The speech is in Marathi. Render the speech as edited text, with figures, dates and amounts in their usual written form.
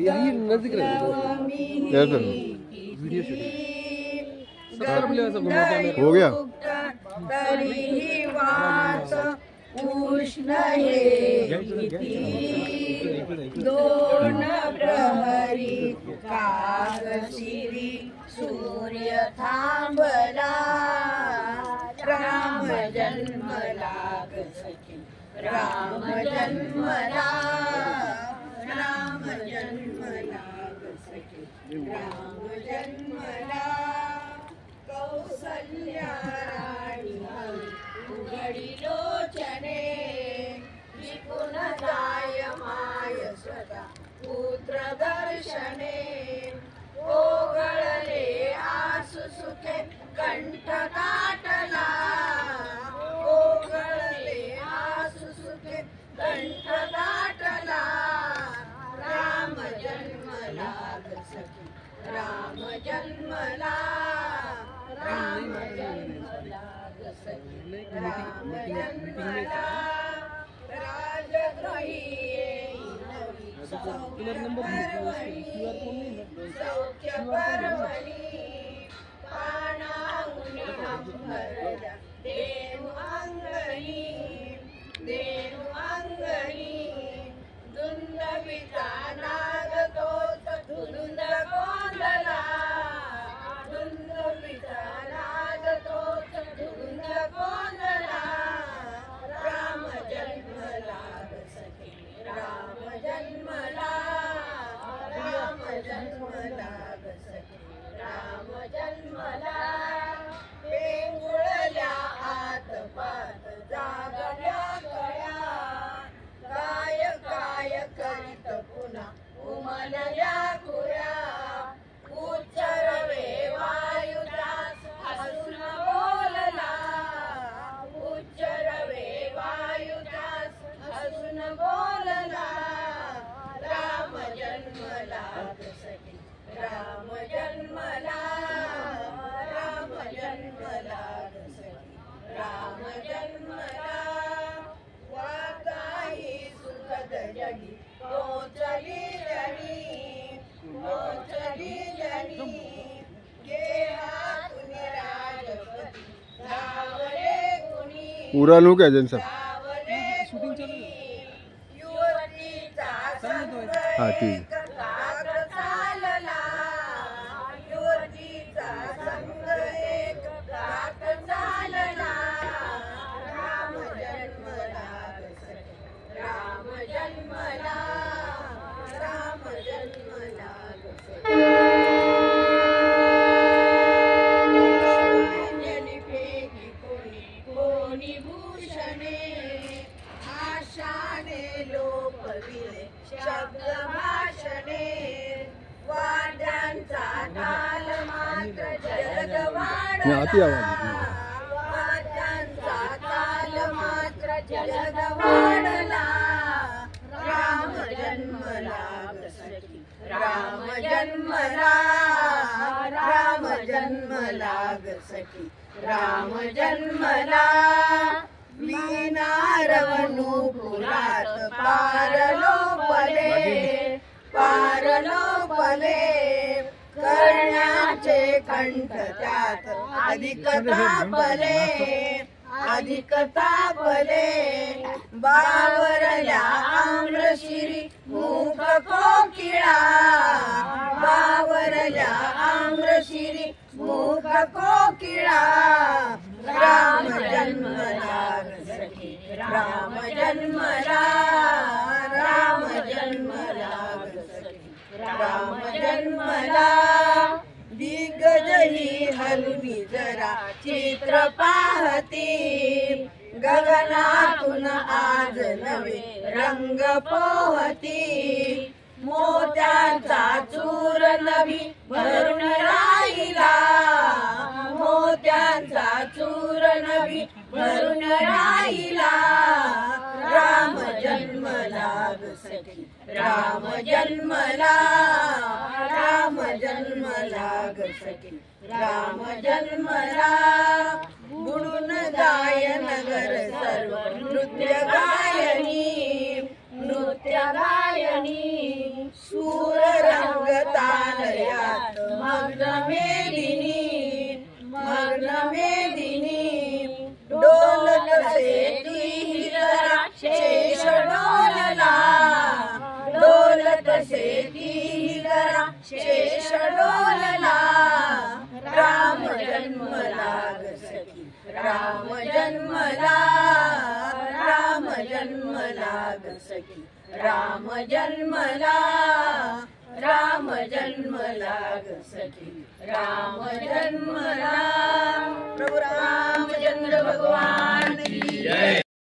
यही नजदीक वीडियो शूटिंग हो गया। तरीही वास उष्ण हे दोन प्रहरी कागशिरी सूर्य थांबला राम जन्मला सखी राम जन्मला राम जन्मला सखी राम जन्मला कौसल्या राणी उघडी लोचने विपुन जायमाय स्वतः पुत्र दर्शने ओघळले आसु सुखे कंठ दाटला ओघळले आसु सुखे कंठ दाटला राम जन्मला सखी राम जन्मला राम जन्मला सखी राम जन्मला राजगृही सौख्य पर्वणी पानाऊन अंबरला देव अंगणी दुंदविता नाग तोच धुंद गोंधला दुंदविता नाग तोच धुंद गोंधला राम जन्मला सखी राम जन्मला राम जन्मला सखी राम जन्मला पेंगुळल्या आत पात जागल्या कळ्या काय काय करीत पुन्हा उमलल्या खुऱ्या उच्चरवे वायुदास हसून बोलला उच्चरवे वायुदास हसून बोलला राम जन्मला सखी राम जन्मला राम जन्मला सखी राम जन्मला वाताही सुखद जगी तोचली जणी गेहातून राजपती धावले कुणी पूरा लोग है जन सब शूटिंग चालू है युवतीचा संग हाँ ठीक एक काग चालला युवतीचा संग एक काग चालला राम जन्मला सखी राम जन्मला राम जन्मला अंजनी फेकी कोणी भूषणे आशाने लोपविले शब्द भाषणे वाद्यांचा ताल मात्र जलद आती वाढला आवाज वाद्यांचा ताल मात्र जलद वाढला राम जन्मला सखी राम जन्मला राम जन्मला सखी राम जन्मला वीणारवनु पुरात पारलो पले करण्याचे कंठ त्यात अधिक तापले बावरल्या आम्रशिरी मुख कोकिळा बावरल्या आम्रशिरी मुख कोकिळा राम जन्मला सखी राम जन्मला राम जन्मला सखी राम जन्मला दिग्गजही हलवी जरा चित्र पाहती गगनातून आज नवे रंग पोहती मोत्यांचा चूर नभी भरून राहिला मोत्यांचा चूर नभी भरून राहिला राम जन्मला सखी राम जन्मला राम जन्मला सखी राम जन्मला बुडून गाय नगर सर्व नृत्य गायनी सूर सखी राम जन्मला राम जन्मला ग सखी राम जन्मला प्रभु रामचंद्र भगवान की जय।